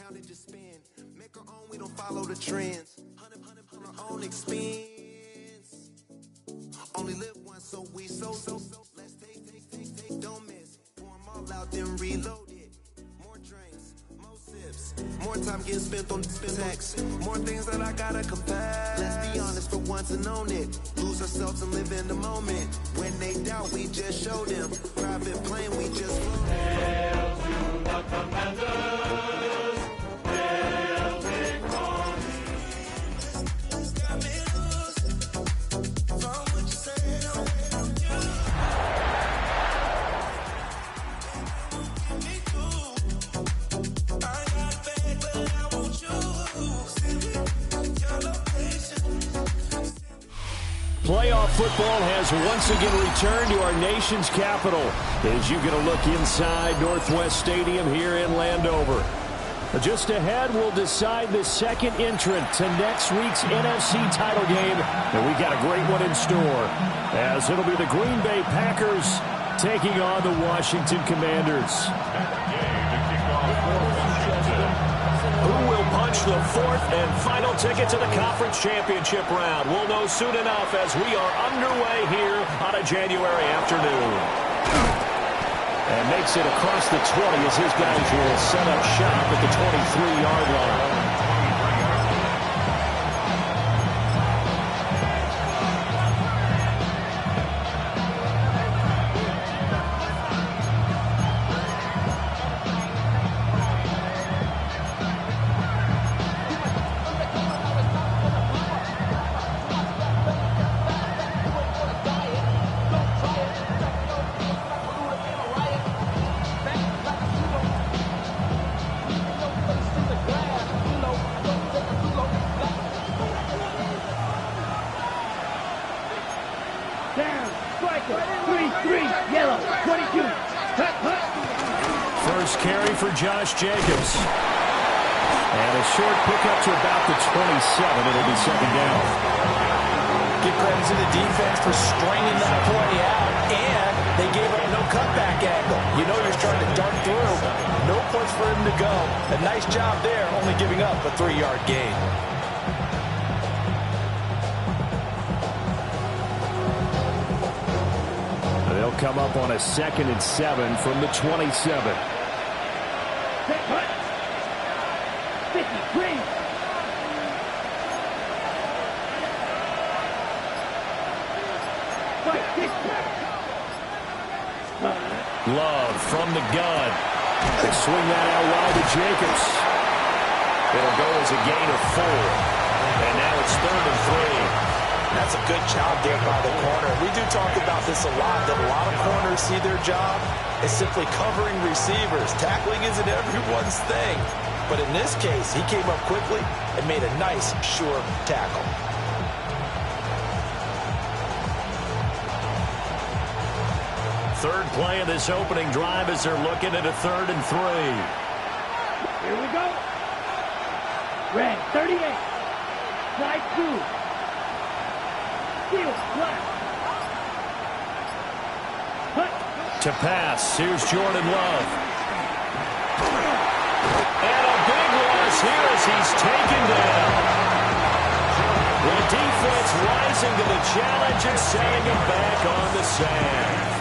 account and just spend. Make our own, we don't follow the trends. 100 our own expense. Only live once, so we so. Let's take, don't miss. Pour 'em all out, then reload it. More drinks, more sips. More time getting spent on text. More things that I gotta confess. Let's be honest for once and own it. Lose ourselves and live in the moment. When they doubt, we just show them. Private plane, we just float. Hail to the Commanders. Hail victory. Playoff football has once again returned to our nation's capital as you get a look inside Northwest Stadium here in Landover. Just ahead, we'll decide the second entrant to next week's NFC title game, and we got a great one in store, as it'll be the Green Bay Packers taking on the Washington Commanders. Who will punch the fourth and final ticket to the conference championship round? We'll know soon enough as we are underway here on a January afternoon. And makes it across the 20 as his guys will set up shop at the 23-yard line. Josh Jacobs. And a short pickup to about the 27. It'll be second down. Give credit to the defense for stringing that play out, and they gave up no cutback angle. You know you're starting to dart through. No place for him to go. A nice job there, only giving up a 3-yard gain. They'll come up on a 2nd and 7 from the 27. 53. Love from the gun. They swing that out wide to Jacobs. It'll go as a gain of 4. And now it's 3rd and 3. That's a good job there by the corner. We do talk about this a lot, that a lot of corners see their job as simply covering receivers. Tackling isn't everyone's thing. But in this case, he came up quickly and made a nice, sure tackle. Third play of this opening drive as they're looking at a 3rd and 3. Here we go. Red, 38. Slide 2. Steal, black. To pass, here's Jordan Love. And a big loss here as he's taken down. The defense rising to the challenge and sending him back on the sand.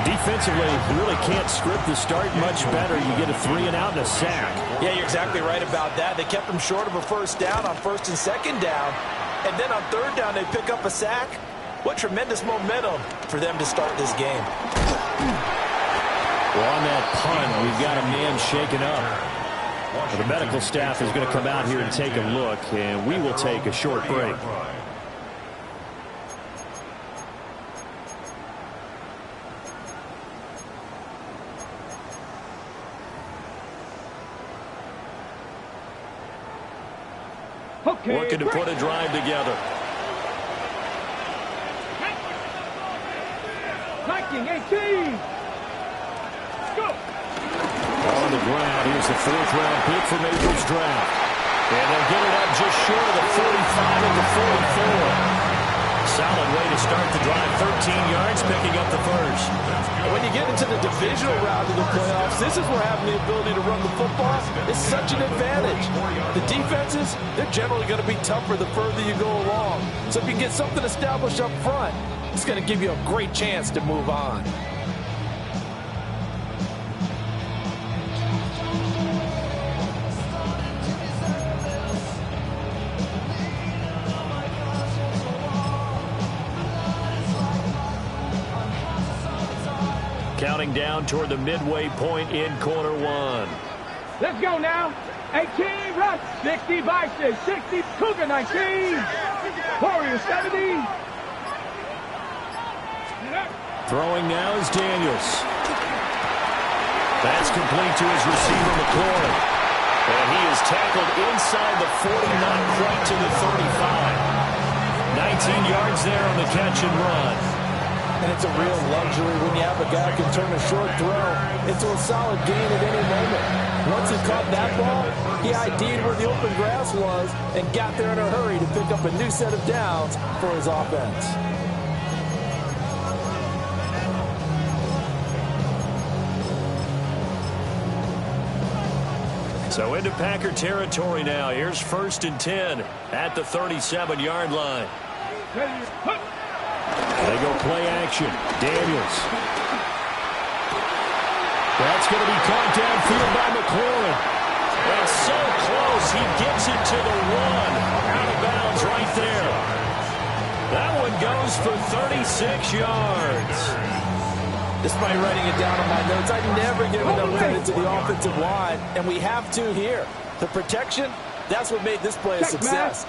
Defensively, you really can't script the start much better. You get a 3 and out and a sack. Yeah, you're exactly right about that. They kept him short of a first down on 1st and 2nd down. And then on 3rd down, they pick up a sack. What tremendous momentum for them to start this game. Well, on that punt, we've got a man shaken up. Well, the medical staff is going to come out here and take a look, and we will take a short break. Okay, looking to put a drive together. 19-18. Go. On the ground, here's the 4th-round pick from April's draft. And they'll get it up just short of the 45 at the 44. solid way to start the drive. 13 yards, picking up the first. When you get into the divisional round of the playoffs, this is where having the ability to run the football is such an advantage. The defenses, they're generally going to be tougher the further you go along. So if you can get something established up front, it's going to give you a great chance to move on. Counting down toward the midway point in quarter one. Let's go now. 18, rush. 60, Vices. 60, Cougar 19. Warriors 70. Throwing now is Daniels. That's complete to his receiver, McLaurin. And he is tackled inside the 40, not quite to the 35. 19 yards there on the catch and run. And it's a real luxury when you have a guy who can turn a short throw into a solid gain at any moment. Once he caught that ball, he ID'd where the open grass was and got there in a hurry to pick up a new set of downs for his offense. So into Packer territory now. Here's 1st and 10 at the 37-yard line. They go play action. Daniels. That's going to be caught downfield by McLaurin. And so close. He gets it to the 1. Out of bounds right there. That one goes for 36 yards. Despite writing it down on my notes, I never give enough credit to the offensive line, and we have to here. The protection, that's what made this play a success.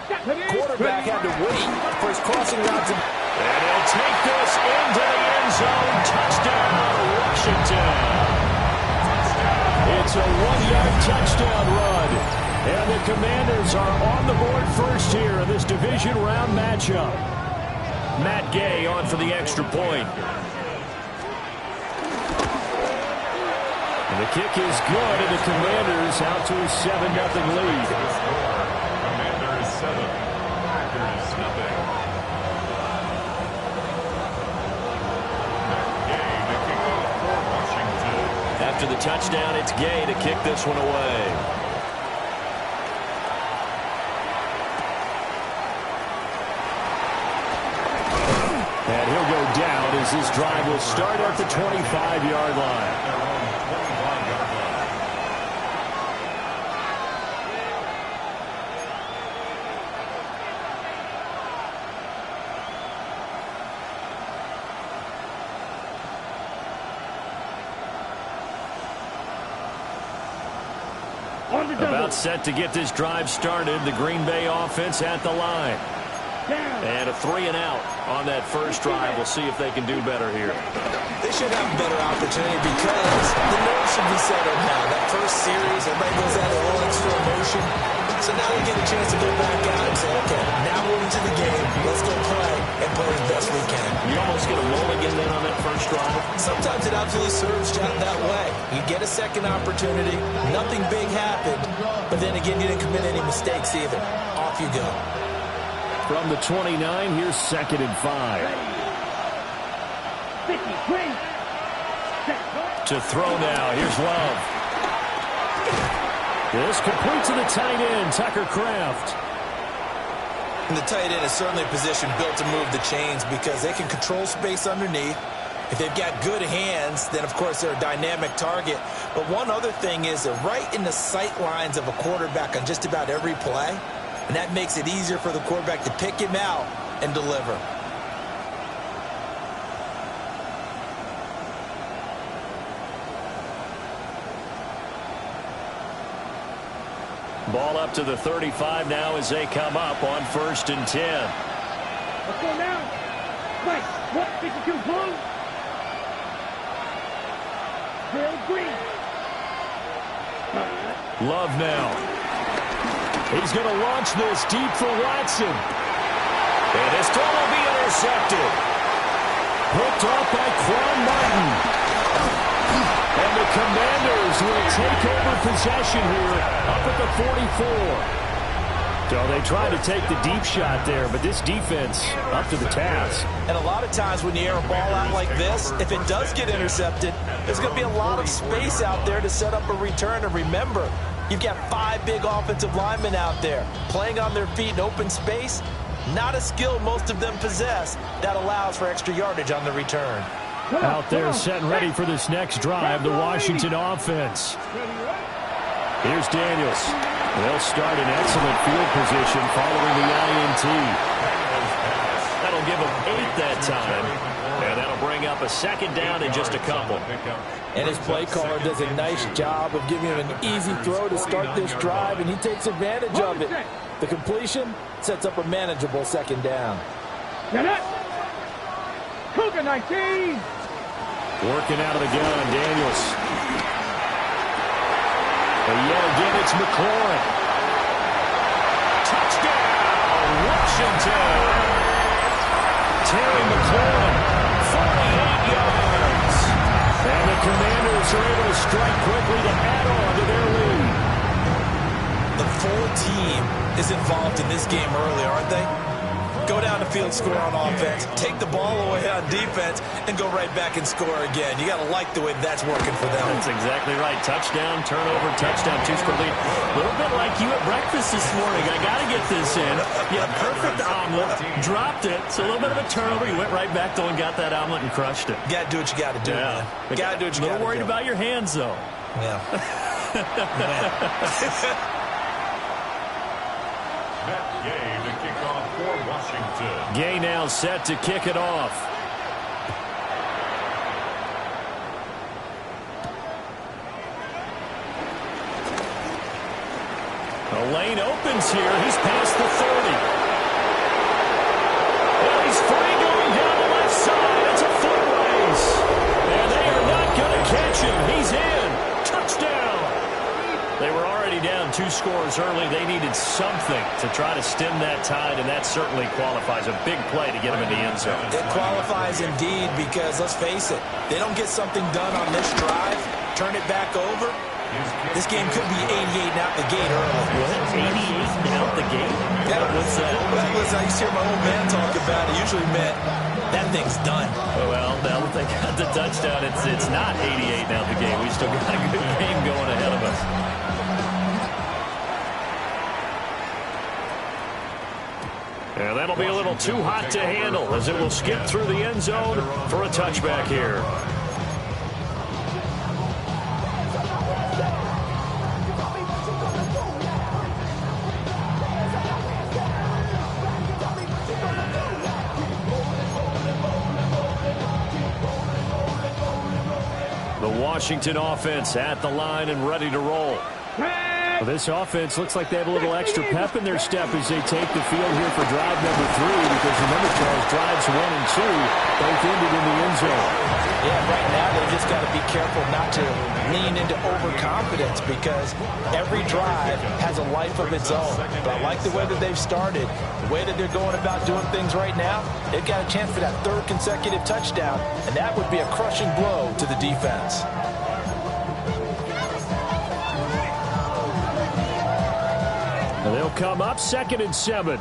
Quarterback had to wait for his crossing routes. And he'll take this into the end zone. Touchdown, Washington. It's a 1-yard touchdown run. And the Commanders are on the board first here in this division round matchup. Matt Gay on for the extra point. And the kick is good, and the Commanders out to a 7-0 lead. Commanders 7, Packers nothing. After the touchdown, it's Gay to kick this one away. And he'll go down as this drive will start at the 25-yard line. About set to get this drive started. The Green Bay offense at the line. And a 3 and out on that first drive. We'll see if they can do better here. They should have a better opportunity because the nerves should be settled now. That first series, everybody goes out a little extra emotion. So now they get a chance to go back out and say, okay, now we're into the game. Let's go play and play as best we can. You almost get a mulligan then on that first drive. Sometimes it absolutely serves that way. You get a second opportunity. Nothing big happened. But then again, you didn't commit any mistakes either. Off you go. From the 29, here's 2nd and 5. To throw now, here's Love. This complete to the tight end, Tucker Kraft. And the tight end is certainly a position built to move the chains because they can control space underneath. If they've got good hands, then, of course, they're a dynamic target. But one other thing is they're right in the sight lines of a quarterback on just about every play. And that makes it easier for the quarterback to pick him out and deliver. Ball up to the 35 now as they come up on 1st and 10. Let's go now. Right. What? 52 blue. Bill Green. Love now. He's going to launch this deep for Watson. And his throw will be intercepted. Hooked off by Quan Martin. And the Commanders will take over possession here up at the 44. So they tried to take the deep shot there, but this defense up to the task. And a lot of times when you air a ball out like this, if it does get intercepted, there's going to be a lot of space out there to set up a return. And remember, you've got 5 big offensive linemen out there playing on their feet in open space. Not a skill most of them possess that allows for extra yardage on the return. Out there set and ready for this next drive, the Washington offense. Here's Daniels. They'll start in excellent field position following the INT. That'll give them 8 that time. And that'll bring up a second down in just a couple. And his play caller does a nice job of giving him an easy throw to start this drive, and he takes advantage of it. The completion sets up a manageable second down. Get it! Cougar 19! Working out of the gun, Daniels. But yet again, it's McLaurin. Touchdown, Washington! Terry McLaurin, 48 yards. And the Commanders are able to strike quickly to add on to their lead. The full team is involved in this game early, aren't they? Go down the field, score on offense, take the ball away on defense, and go right back and score again. You got to like the way that's working for them. That's exactly right. Touchdown, turnover, touchdown, 2-score lead. A little bit like you at breakfast this morning. I got to get this in. Yeah, perfect omelet, dropped it. So a little bit of a turnover. You went right back, though, and got that omelet and crushed it. Got to do what you got to do, man. Got to do what you got to do. A little worried about your hands, though. Yeah. Gay to kick off for Washington. Gay now set to kick it off. The lane opens here. He's past the 30. And he's free going down the left side. It's a foot race. And they are not going to catch him. He's in. Touchdown. They were already down 2 scores early. They needed something to try to stem that tide, and that certainly qualifies. A big play to get them in the end zone. It qualifies indeed because, let's face it, they don't get something done on this drive, turn it back over, this game could be 88 out the gate early. What? 88 out the gate? Yeah. What's that? Listen, I used to hear my old man talk about it. Usually meant that thing's done. Well, now that they got the touchdown, it's not 88 out the gate. We still got a good game going ahead of us. And that'll be a little too hot to handle as it will skip through the end zone for a touchback here. The Washington offense at the line and ready to roll. Well, this offense looks like they have a little extra pep in their step as they take the field here for drive number 3, because remember, Charles, drives 1 and 2 both ended in the end zone. Yeah, right now they just got to be careful not to lean into overconfidence, because every drive has a life of its own. But I like the way that they've started, the way that they're going about doing things right now. They've got a chance for that 3rd consecutive touchdown, and that would be a crushing blow to the defense. They'll come up 2nd and 7.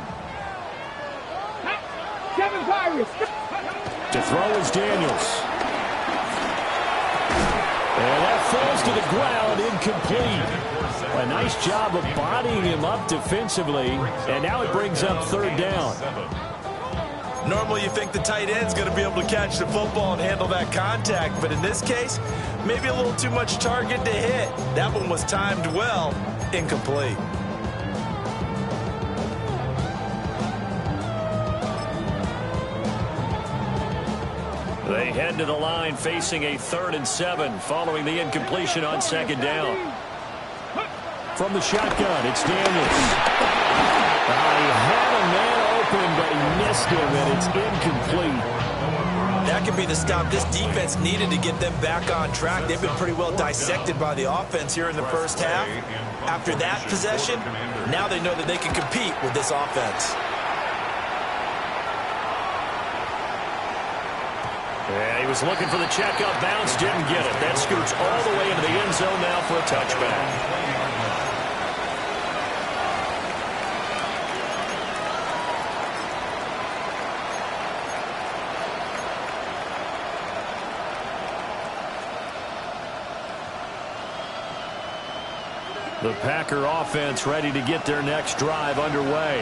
7 Pirates. To throw is Daniels. And that falls to the ground, incomplete. A nice job of bodying him up defensively, and now it brings up 3rd down. Normally you think the tight end's going to be able to catch the football and handle that contact, but in this case, maybe a little too much target to hit. That one was timed well, incomplete. They head to the line facing a 3rd and 7 following the incompletion on 2nd down. From the shotgun, it's Daniels. He had a man open, but he missed him, and it's incomplete. That could be the stop this defense needed to get them back on track. They've been pretty well dissected by the offense here in the first half. After that possession, now they know that they can compete with this offense. Yeah, he was looking for the checkup bounce, didn't get it. That scoots all the way into the end zone now for a touchback. The Packer offense ready to get their next drive underway.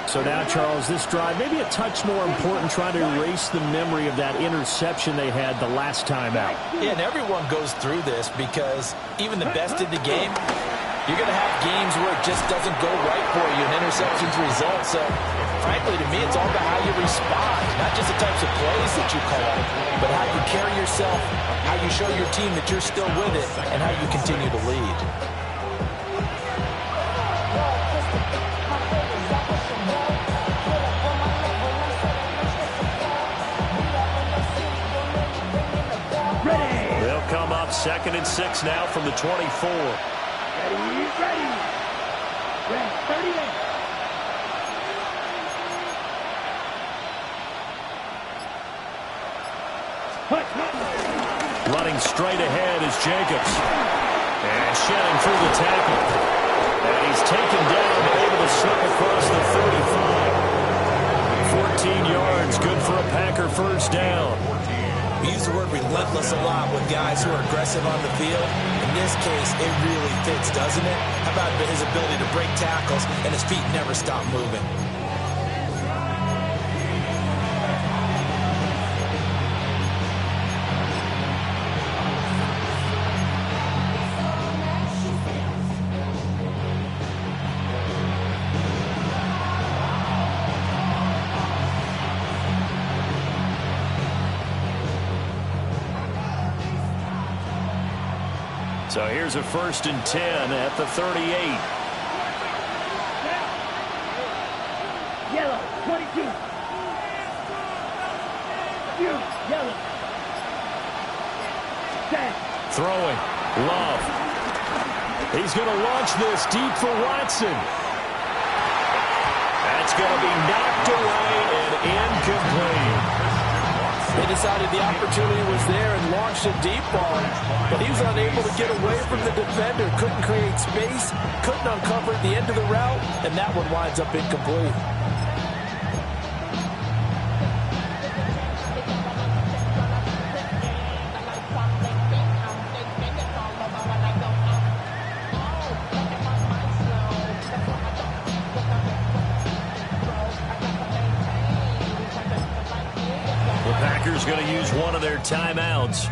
So now, Charles, this drive maybe a touch more important, trying to erase the memory of that interception they had the last time out. Yeah, and everyone goes through this because even the best in the game, you're going to have games where it just doesn't go right for you and interceptions result. So, frankly, to me, it's all about how you respond, not just the types of plays that you call, but how you carry yourself, how you show your team that you're still with it, and how you continue to lead. They'll come up 2nd and 6 now from the 24. Ready. Red 38. Running straight ahead is Jacobs. And shedding through the tackle. And he's taken down, able to slip across the 35. 14 yards, good for a Packer first down. We use the word relentless a lot with guys who are aggressive on the field. In this case, it really fits, doesn't it? How about his ability to break tackles and his feet never stop moving? So here's a 1st and 10 at the 38. Yellow 22. Yellow. 10. Throwing. Love. He's going to launch this deep for Watson. That's going to be knocked away and incomplete. They decided the opportunity was there and launched a deep ball, but he was unable to get away from the defender, couldn't create space, couldn't uncover the end of the route, and that one winds up incomplete. Going to use one of their timeouts.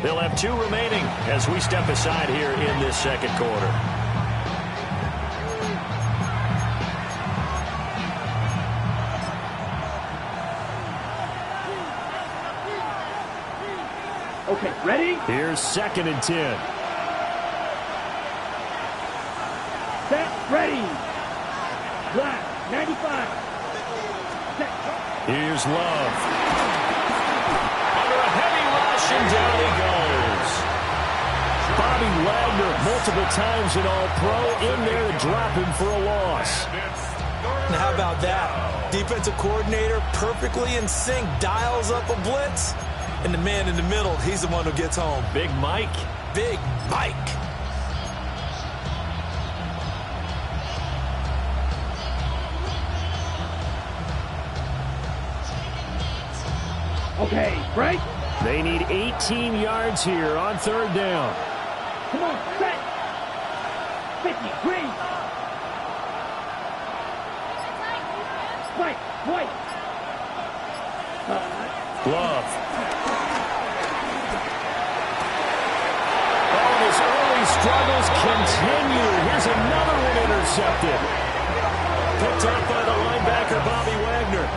They'll have 2 remaining as we step aside here in this 2nd quarter. Okay, ready? Here's 2nd and 10. Set, ready. Black, 95. Set. Here's Love. And down he goes. Bobby Wagner, multiple times an All-Pro, in there to drop him for a loss. Now how about that? Defensive coordinator perfectly in sync, dials up a blitz, and the man in the middle, he's the one who gets home. Big Mike. Big Mike. Okay, break. They need 18 yards here on 3rd down. Come on, set. 50, green. White. Love. Oh, his early struggles continue. Here's another one intercepted. Picked up by the linebacker, Bobby Wagner.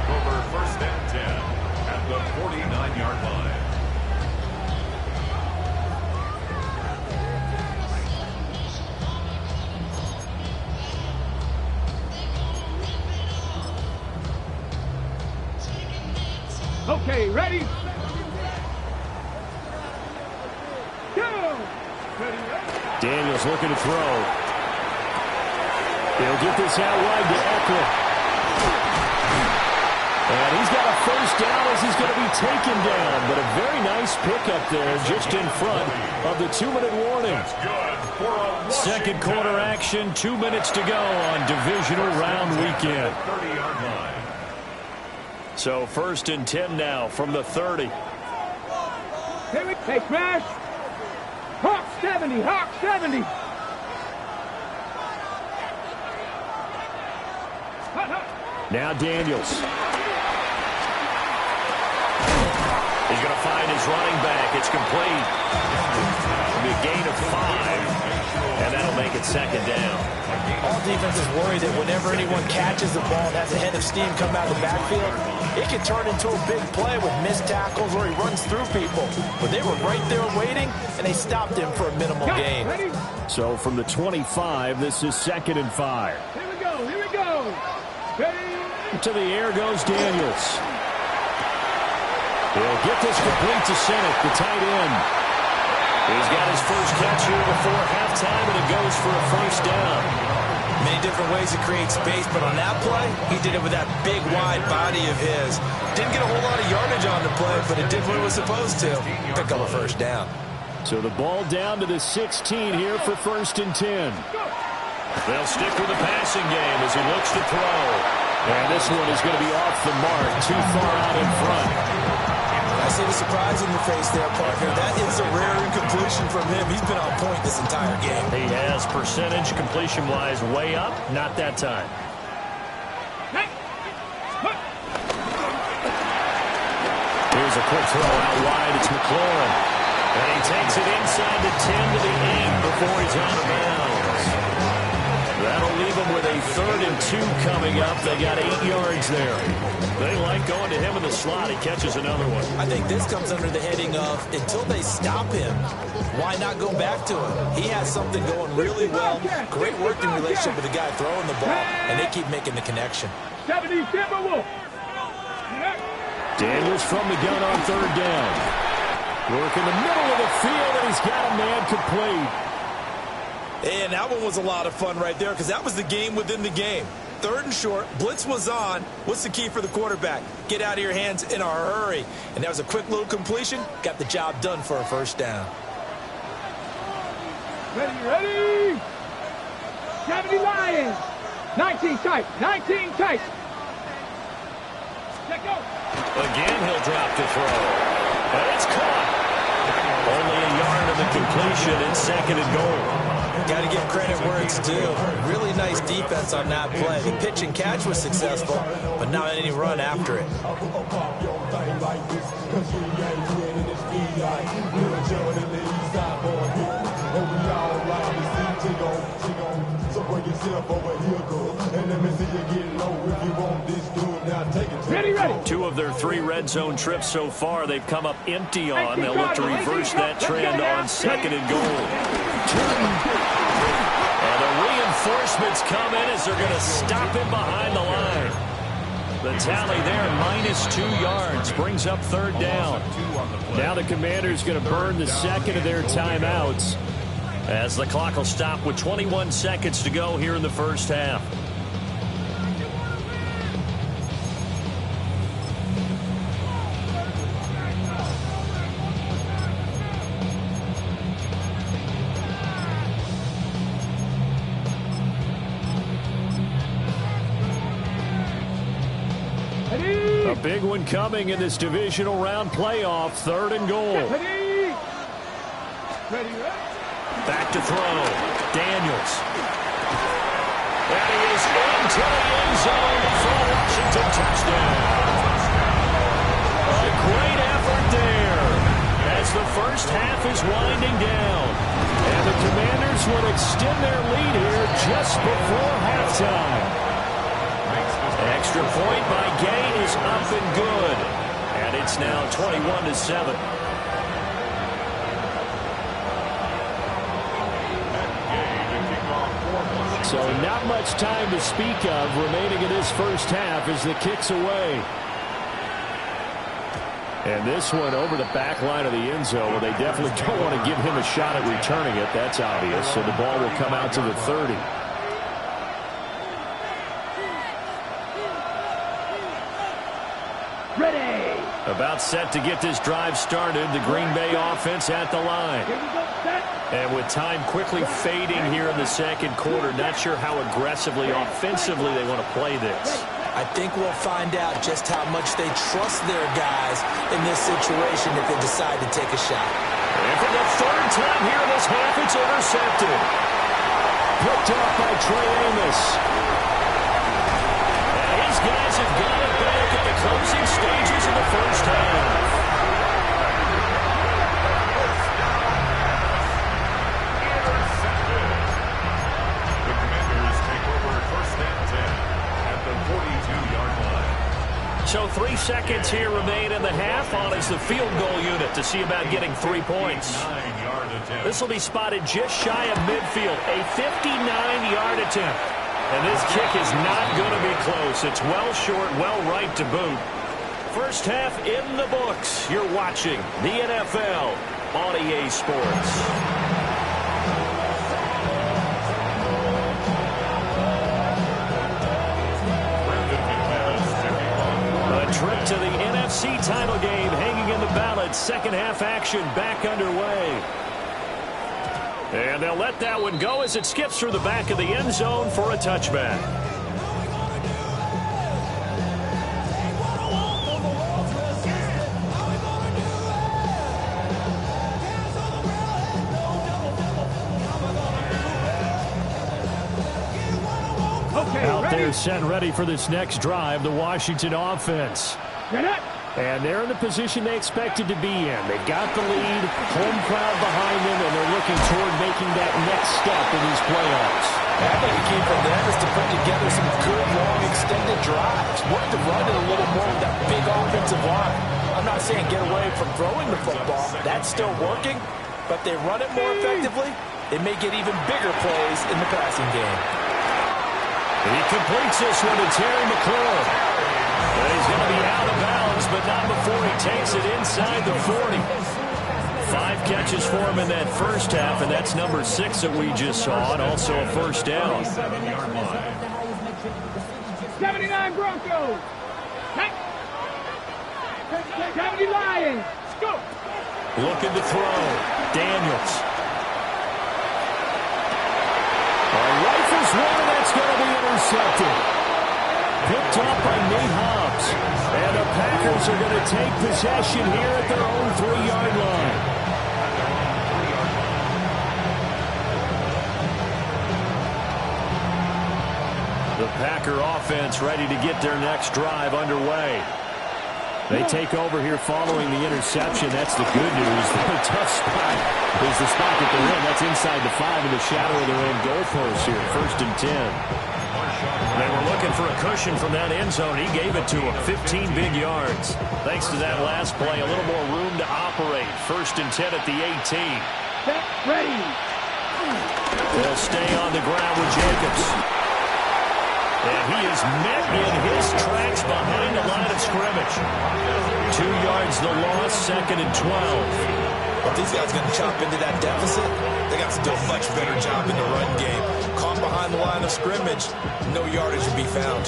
Over 1st and 10 at the 49-yard line. Okay, ready? Go! Daniels looking to throw. He'll get this out wide to Eckler. And he's got a first down as he's going to be taken down. But a very nice pickup there just in front of the 2-minute warning. 2nd quarter action, 2 minutes to go on divisional round weekend. So 1st and 10 now from the 30. Hey, Smash! 70, Hawk 70. Now Daniels. He's going to find his running back. It's complete. It'll be a gain of 5, and that'll make it second down. All defenses worry that whenever anyone catches the ball and has a head of steam come out of the backfield, it can turn into a big play with missed tackles or he runs through people. But they were right there waiting, and they stopped him for a minimal gain. So from the 25, this is 2nd and 5. Here we go, here we go. Ready? To the air goes Daniels. He'll get this complete to Senate, the tight end. He's got his first catch here before halftime, and it goes for a first down. Many different ways to create space, but on that play, he did it with that big, wide body of his. Didn't get a whole lot of yardage on the play, but it did what it was supposed to. Pick up a first down. So the ball down to the 16 here for 1st and 10. They'll stick with the passing game as he looks to throw. And this one is going to be off the mark, too far out in front. I see the surprise in your face there, partner. That is a rare incompletion from him. He's been on point this entire game. He has percentage completion-wise way up. Not that time. Here's a quick throw out wide. It's McLaurin. And he takes it inside the 10 to the 8 before he's out of bounds. That'll leave him with a 3rd and 2 coming up. They got 8 yards there. They like going to him in the slot. He catches another one. I think this comes under the heading of until they stop him, why not go back to him? He has something going really well. Great working relationship with the guy throwing the ball, and they keep making the connection. 70 Timberwolf. Daniels from the gun on 3rd down. Work in the middle of the field, and he's got a man complete. And that one was a lot of fun right there because that was the game within the game. 3rd and short, blitz was on. What's the key for the quarterback? Get out of your hands in a hurry. And that was a quick little completion. Got the job done for a first down. Ready? 70 Lions. 19 tight, 19 tight. Let go. Again, he'll drop to throw. And it's caught. Only a yard of the completion in 2nd and goal. Got to give credit where it's due. Really nice defense on that play. The pitch and catch was successful, but not any run after it. Ready. 2 of their 3 red zone trips so far they've come up empty on. They'll look to reverse that trend on 2nd and goal. And the reinforcements come in as they're going to stop him behind the line. The tally there, -2 yards, brings up 3rd down. Now the Commanders going to burn the 2nd of their timeouts as the clock will stop with 21 seconds to go here in the first half. A big one coming in this divisional round playoff. 3rd and goal. Ready. Back to throw. Daniels. And he is into the end zone for a Washington touchdown. A great effort there as the first half is winding down. And the Commanders will extend their lead here just before halftime. Extra point by Gain is up and good. And it's now 21-7. So not much time to speak of remaining in this first half as the kick's away. And this one over the back line of the end zone where they definitely don't want to give him a shot at returning it. That's obvious. So the ball will come out to the 30. Ready. About set to get this drive started. The Green Bay offense at the line. Here we go, set. And with time quickly fading here in the second quarter, not sure how aggressively, offensively they want to play this. I think we'll find out just how much they trust their guys in this situation if they decide to take a shot. If for the third time here in this half, it's intercepted. Picked up by Trey Amos. And his guys have got it back at the closing stages of the first half. So 3 seconds here remain in the half. On is the field goal unit to see about getting 3 points. This will be spotted just shy of midfield. A 59-yard attempt. And this kick is not going to be close. It's well short, well right to boot. First half in the books. You're watching the NFL on EA Sports. Trip to the NFC title game hanging in the balance. Second half action back underway. And they'll let that one go as it skips through the back of the end zone for a touchback. Out there set ready for this next drive, the Washington offense. And they're in the position they expected to be in. They've got the lead, home crowd behind them, and they're looking toward making that next step in these playoffs. I think the key for them is to put together some good, long, extended drives. Work to run it a little more with that big offensive line. I'm not saying get away from throwing the football. That's still working. But if they run it more effectively, it may get even bigger plays in the passing game. He completes this one to Terry McLaurin. And he's going to be out of bounds, but not before he takes it inside the 40. 5 catches for him in that first half, and that's number 6 that we just saw, and also a first down. 79 Broncos. 70 Lions. Go. Looking to throw. Daniels. Rifles one, that's going to be intercepted. Picked up by Nate Hobbs. And the Packers are going to take possession here at their own 3-yard line. The Packer offense ready to get their next drive underway. They take over here following the interception. That's the good news. The tough spot is the spot that they're in. That's inside the 5 in the shadow of their own goalpost here. 1st and 10. They were looking for a cushion from that end zone. He gave it to them. 15 big yards. Thanks to that last play, a little more room to operate. 1st and 10 at the 18. Set, ready. They'll stay on the ground with Jacobs. And he is met in his tracks behind the line of scrimmage. 2 yards the loss, 2nd and 12. If these guys are going to chop into that deficit, they got to do a much better job in the run game. Caught behind the line of scrimmage, no yardage to be found.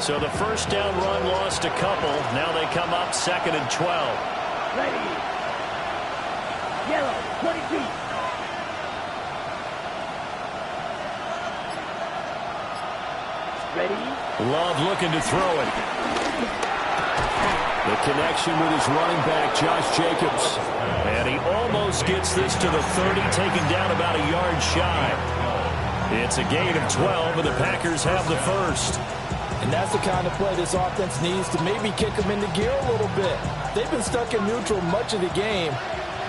So the first down run lost a couple. Now they come up 2nd and 12. Ready. Yellow, 22. Ready. Love looking to throw it. The connection with his running back, Josh Jacobs. And he almost gets this to the 30, taken down about a yard shy. It's a gain of 12, and the Packers have the first. And that's the kind of play this offense needs to maybe kick them into gear a little bit. They've been stuck in neutral much of the game.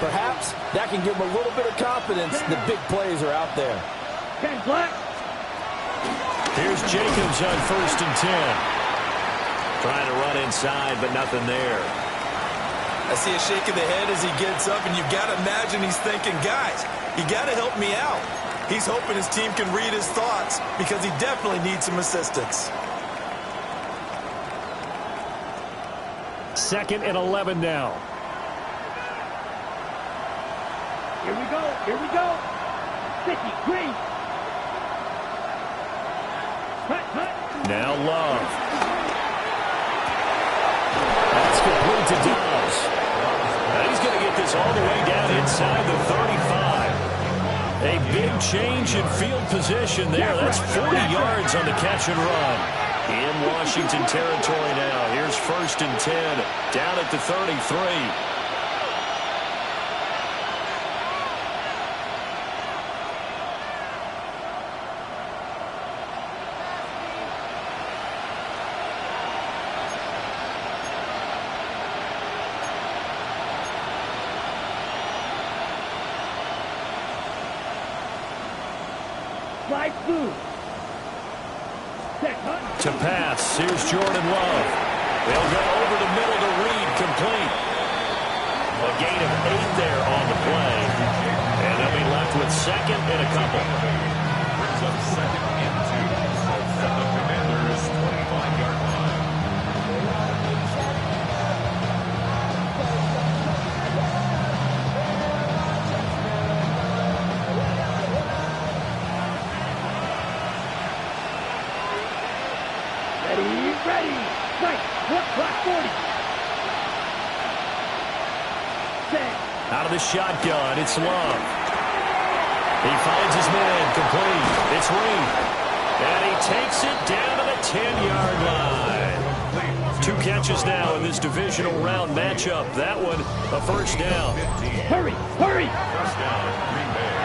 Perhaps that can give them a little bit of confidence that big plays are out there. 10 black. Here's Jacobs on 1st and 10. Trying to run inside, but nothing there. I see a shake of the head as he gets up, and you've got to imagine he's thinking, guys, you got to help me out. He's hoping his team can read his thoughts because he definitely needs some assistance. 2nd and 11 now. Here we go. Here we go. 50, green. Now Love. That's complete to Dobbs. And he's going to get this all the way down inside the 35. A big change in field position there. That's 40 yards on the catch and run. In Washington territory now. Here's 1st and 10. Down at the 33. To pass, here's Jordan Love. They'll go over the middle to Reed, complete. A gain of 8 there on the play. And they'll be left with 2nd and a couple. Brings up 2nd and 2 at the Commanders' 25-yard line. Ready. Right. Clock 40. Set. Out of the shotgun, it's Love. He finds his man, complete. It's Reed. And he takes it down to the 10-yard line. 2 catches now in this divisional round matchup. That one, a first down. Hurry. First down, Green Bay.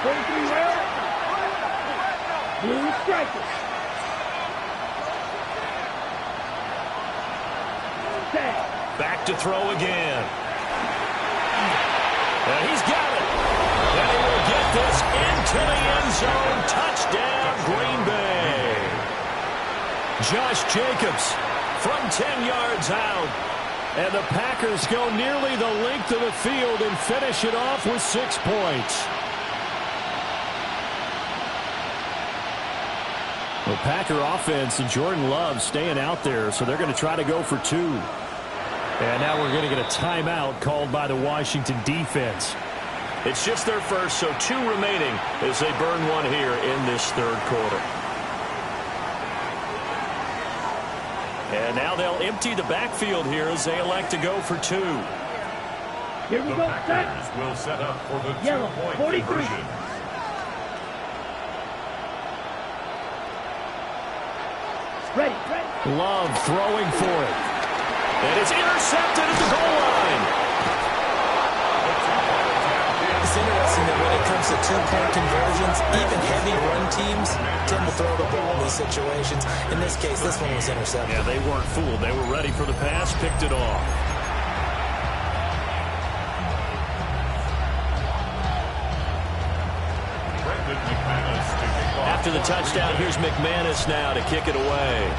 43 where? Blue strikers. Back to throw again. And he's got it. And he will get this into the end zone. Touchdown, Green Bay. Josh Jacobs from 10 yards out. And the Packers go nearly the length of the field and finish it off with 6 points. The Packer offense and Jordan Love staying out there, so they're going to try to go for 2. And now we're going to get a timeout called by the Washington defense. It's just their first, so 2 remaining as they burn one here in this 3rd quarter. And now they'll empty the backfield here as they elect to go for 2. Here we The go. Packers will set up for the Yellow, 2-point 43. conversion. Ready. Love throwing for it. And it's intercepted at the goal line. It's interesting that when it comes to 2-point conversions, even heavy run teams tend to throw the ball in these situations. In this case, this one was intercepted. Yeah, they weren't fooled. They were ready for the pass, picked it off. After the touchdown, here's McManus now to kick it away.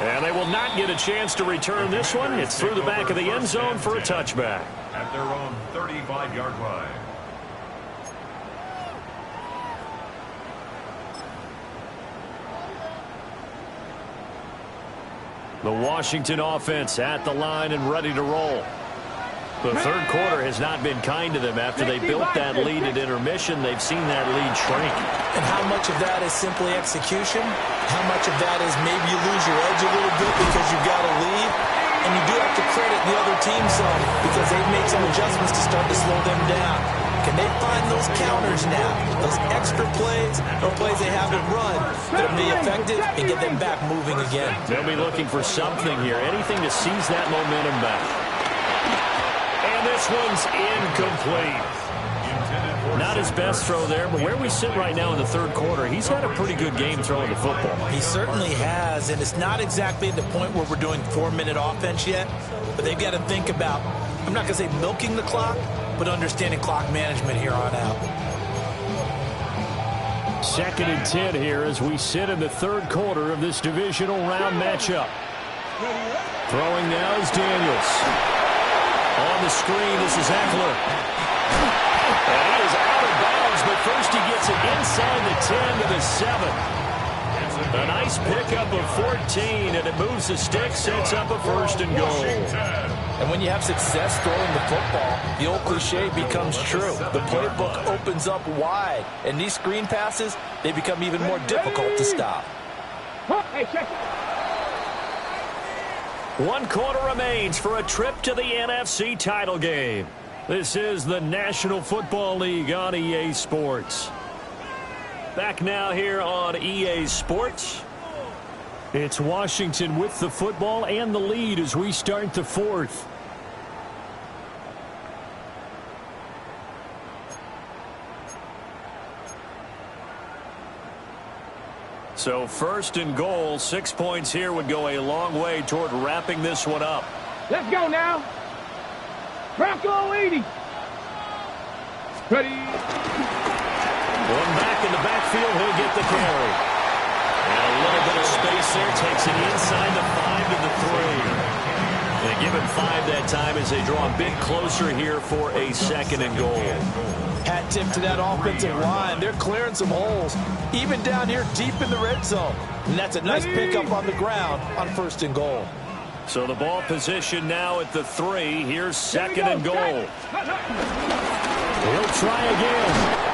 And they will not get a chance to return this one. It's through the back of the end zone for a touchback. At their own 35-yard line. The Washington offense at the line and ready to roll. The 3rd quarter has not been kind to them. After they built that lead at intermission, they've seen that lead shrink. And how much of that is simply execution? How much of that is maybe you lose your edge a little bit because you've got to lead? And you do have to credit the other team some because they've made some adjustments to start to slow them down. Can they find those counters now, those extra plays or plays they haven't run that will be effective and get them back moving again? They'll be looking for something here, anything to seize that momentum back. And this one's incomplete. Not his best throw there, but where we sit right now in the 3rd quarter, he's had a pretty good game throwing the football. He certainly has, and it's not exactly at the point where we're doing 4-minute offense yet, but they've got to think about, I'm not going to say milking the clock, but understanding clock management here on out. 2nd and 10 here as we sit in the 3rd quarter of this divisional round matchup. Throwing now is Daniels. On the screen, this is Eckler. And he is out of bounds, but first he gets it inside the 10 to the 7. A nice pickup of 14, and it moves the stick, sets up a 1st and goal. And when you have success throwing the football, the old cliche becomes true. The playbook opens up wide, and these screen passes, they become even more difficult to stop. Hey, check it. 1 quarter remains for a trip to the NFC title game. This is the National Football League on EA Sports. Back now here on EA Sports. It's Washington with the football and the lead as we start the fourth. So first and goal, 6 points here would go a long way toward wrapping this one up. Let's go now. Bronco 80. Ready. One back in the backfield, he'll get the carry. And a little bit of space there, takes it inside the 5 to the 3. They give him 5 that time as they draw a bit closer here for a second and goal. Hat tip to that offensive line. They're clearing some holes, even down here deep in the red zone. And that's a nice pickup on the ground on first and goal. So the ball position now at the 3. Here's second and goal. He'll try again.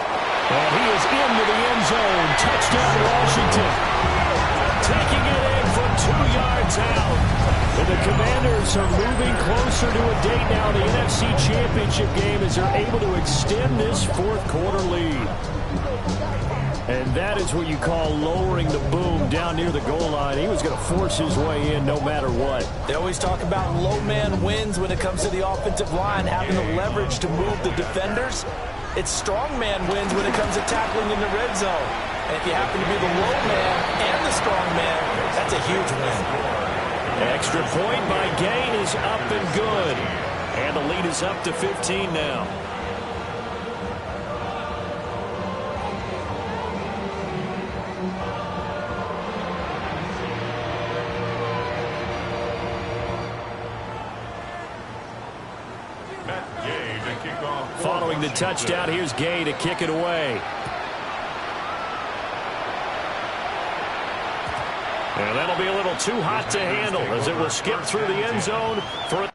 And he is into the end zone. Touchdown, Washington. Taking it in from 2 yards out. And the Commanders are moving closer to a date now in the NFC Championship game as they're able to extend this fourth quarter lead. And that is what you call lowering the boom down near the goal line. He was going to force his way in no matter what. They always talk about low man wins when it comes to the offensive line, having the leverage to move the defenders. It's strong man wins when it comes to tackling in the red zone. And if you happen to be the low man and the strong man, that's a huge win. Extra point by Gain is up and good. And the lead is up to 15 now. Following the touchdown, here's Gay to kick it away. And that'll be a little too hot to handle as it will skip through the end zone for a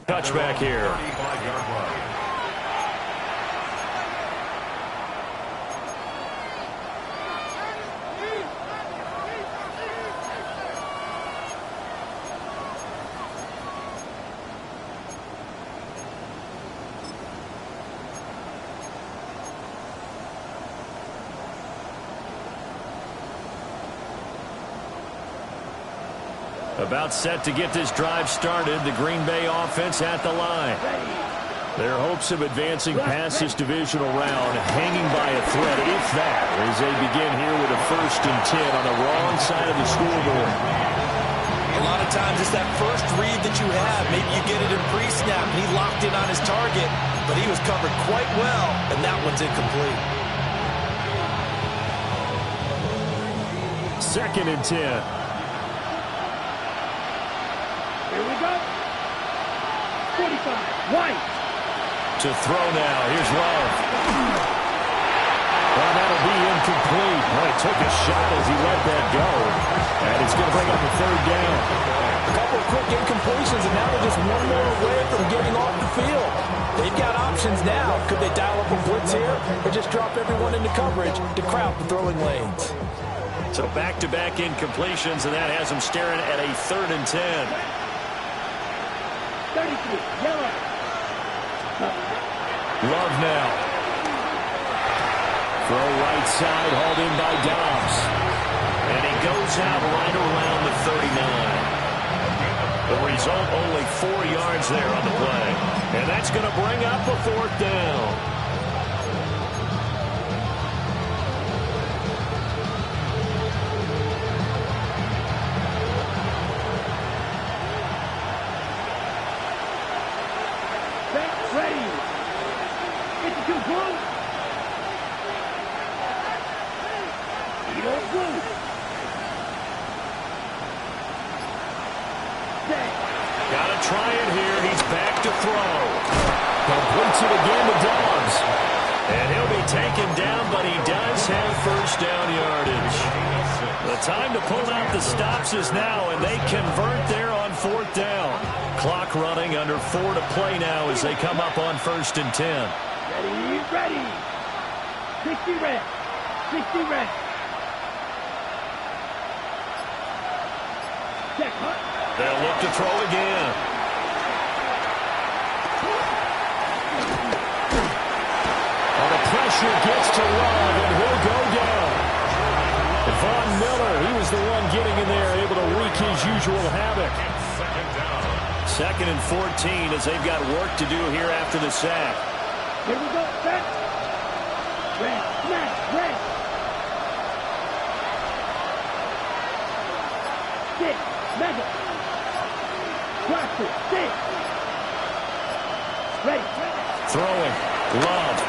touchback here. About set to get this drive started. The Green Bay offense at the line. Their hopes of advancing past this divisional round hanging by a thread, if that, as they begin here with a 1st and 10 on the wrong side of the scoreboard. A lot of times it's that first read that you have. Maybe you get it in pre-snap and he locked in on his target, but he was covered quite well, and that one's incomplete. 2nd and 10. Here we go. 45. White. To throw now. Here's Love. Well, that'll be incomplete. Well, he took a shot as he let that go. And it's going to bring up a 3rd down. A couple of quick incompletions, and now they're just one more away from getting off the field. They've got options now. Could they dial up a blitz here or just drop everyone into coverage to crowd the throwing lanes? So back-to-back incompletions, and that has them staring at a 3rd and 10. 33, yellow. Love now. Throw right side, hauled in by Dobbs. And he goes out right around the 39. The result, only 4 yards there on the play. And that's going to bring up a 4th down. try it here. He's back to throw. Completes it again to Dobbs. And he'll be taken down, but he does have first down yardage. The time to pull out the stops is now, and they convert there on fourth down. Clock running, under 4 to play now as they come up on 1st and 10. Ready. 60 red. 60 red. Check, huh? They'll look to throw again. The pressure gets to Love, and he'll go down. Von Miller, he was the one getting in there, able to wreak his usual havoc. 2nd and 14 as they've got work to do here after the sack. Here we go, set. Red, smash, red. 6, mega. Cluster, 6. Ready. Throwing, Love.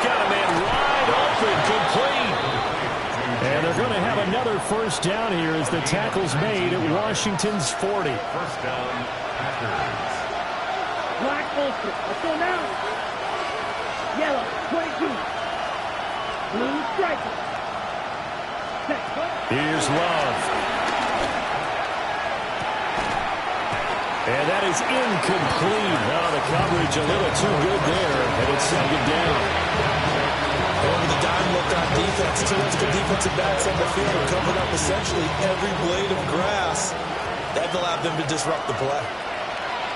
Got a man wide open, complete. And they're going to have another first down here as the tackle's made at Washington's 40. First down, Packers. Black ulster. Let's go now. Yellow, 22. Blue striker. Here's Love. And that is incomplete. Oh, the coverage a little too good there, and it's 2nd down. Over the dime look on defense. 2 extra defensive backs on the field and covered up essentially every blade of grass. That allowed them to disrupt the play.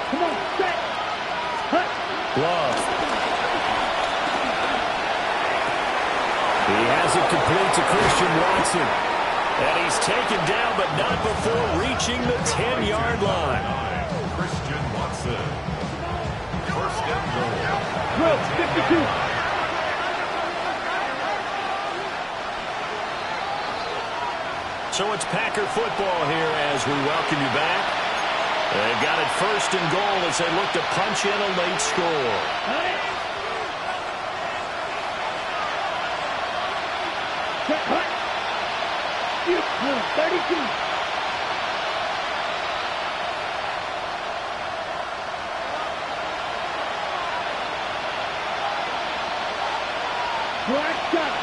Come on, set. Hut. Love. He has it complete to Christian Watson. And he's taken down, but not before reaching the 10-yard line. Christian Watson. First and goal. Drill, 52. So it's Packer football here as we welcome you back. They've got it 1st and goal as they look to punch in a late score. Blue, 32. Black shot.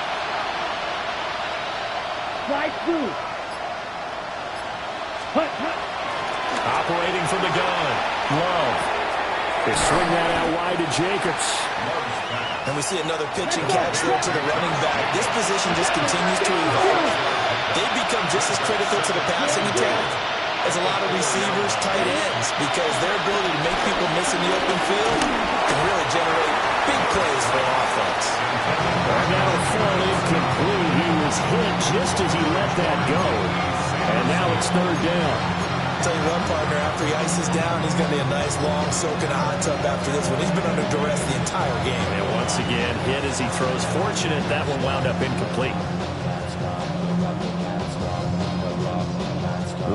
Slide through. Hut. Operating from the gun. Love. They swing that out wide to Jacobs. And we see another pitch and catch there to the running back. This position just continues to evolve. They become just as critical to the passing attack as a lot of receivers, tight ends, because their ability to make people miss in the open field can really generate big plays for an offense. And that'll fall incomplete. He was hit just as he let that go. And now it's 3rd down. Tell you what, partner, after he ices down, he's going to be a nice, long soak in a hot tub after this one. He's been under duress the entire game. And once again, hit as he throws. Fortunate that one wound up incomplete.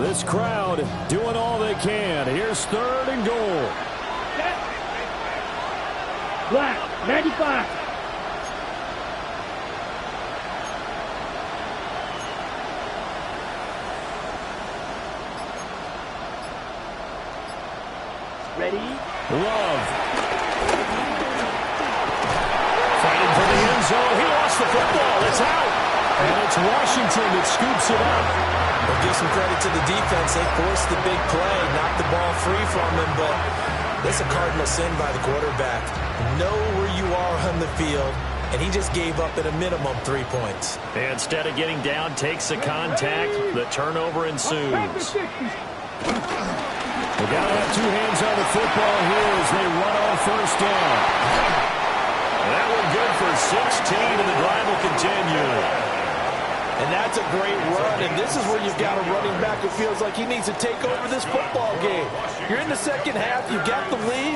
This crowd doing all they can. Here's 3rd and goal. Black, 95. Ready? Love. Fighting for the end zone. He lost the football. It's out. And it's Washington that scoops it up. We'll give some credit to the defense. They forced the big play, knocked the ball free from him, but that's a cardinal sin by the quarterback. Know where you are on the field, and he just gave up at a minimum 3 points. Instead of getting down, takes the contact. The turnover ensues. They got to have 2 hands on the football here as they run on 1st down. That one good for 16, and the drive will continue. And that's a great run, and this is where you've got a running back who feels like he needs to take over this football game. You're in the second half, you've got the lead,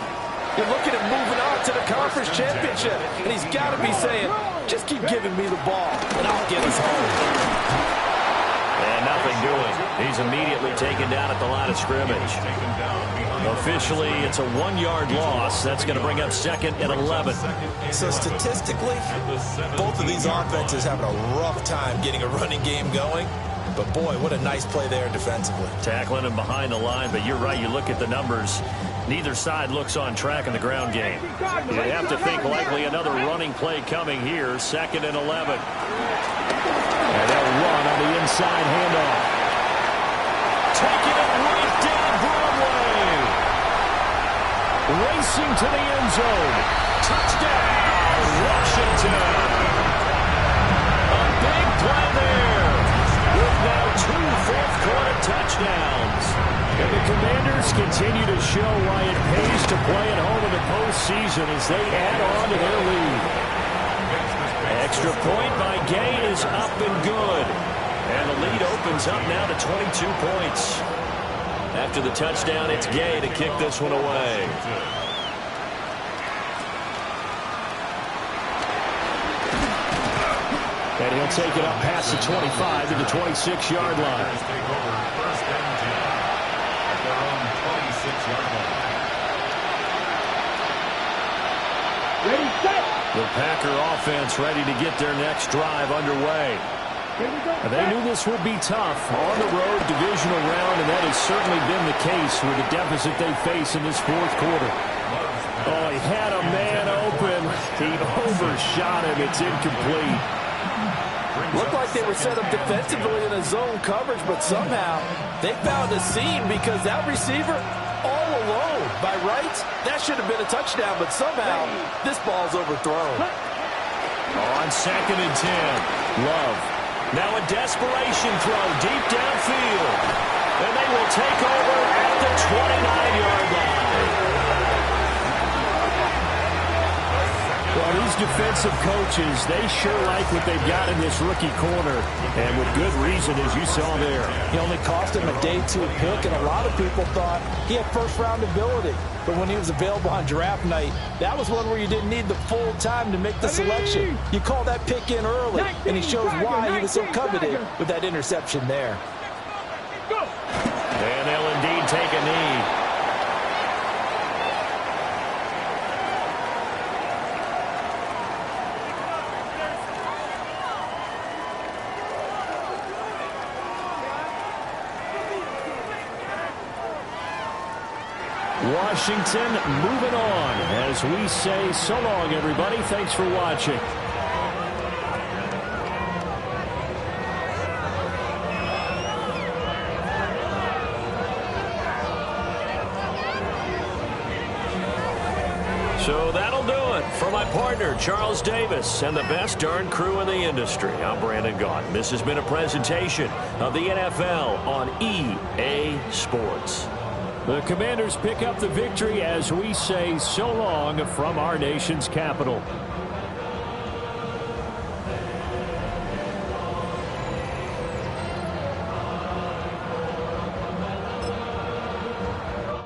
you're looking at moving on to the conference championship, and he's got to be saying, just keep giving me the ball, and I'll get us home. And nothing doing. He's immediately taken down at the line of scrimmage. Officially, it's a 1-yard loss. That's going to bring up 2nd and 11. So statistically, both of these offenses having a rough time getting a running game going. But, boy, what a nice play there defensively. Tackling him behind the line, but you're right. You look at the numbers. Neither side looks on track in the ground game. You have to think likely another running play coming here. 2nd and 11. And they'll run on the inside handoff. Taking it right down Broadway. Racing to the end zone. Touchdown, Washington. A big play there. With now 2 fourth-quarter touchdowns. And the Commanders continue to show why it pays to play at home in the postseason as they add on to their lead. Extra point by Gay is up and good. And the lead opens up now to 22 points. After the touchdown, it's Gay to kick this one away. And he'll take it up past the 25 to the 26-yard line. Ready, set. The Packer offense ready to get their next drive underway. They knew this would be tough on the road divisional round, and that has certainly been the case with the deficit they face in this 4th quarter. Oh, he had a man open. He overshot him. It's incomplete. Looked like they were set up defensively in a zone coverage, but somehow they found a seam because that receiver all alone. By rights, that should have been a touchdown, but somehow this ball's overthrown. On 2nd and 10, Love. Now a desperation throw deep downfield. And they will take over at the 29-yard line. Well, these defensive coaches, they sure like what they've got in this rookie corner. And with good reason, as you saw there. He only cost him a day 2 pick, and a lot of people thought he had first-round ability. But when he was available on draft night, that was one where you didn't need the full time to make the selection. You call that pick in early, and he shows why he was so coveted with that interception there. And they'll indeed take a knee. Washington moving on as we say so long, everybody. Thanks for watching. So that'll do it for my partner, Charles Davis, and the best darn crew in the industry. I'm Brandon Gaudin. This has been a presentation of the NFL on EA Sports. The Commanders pick up the victory as we say so long from our nation's capital.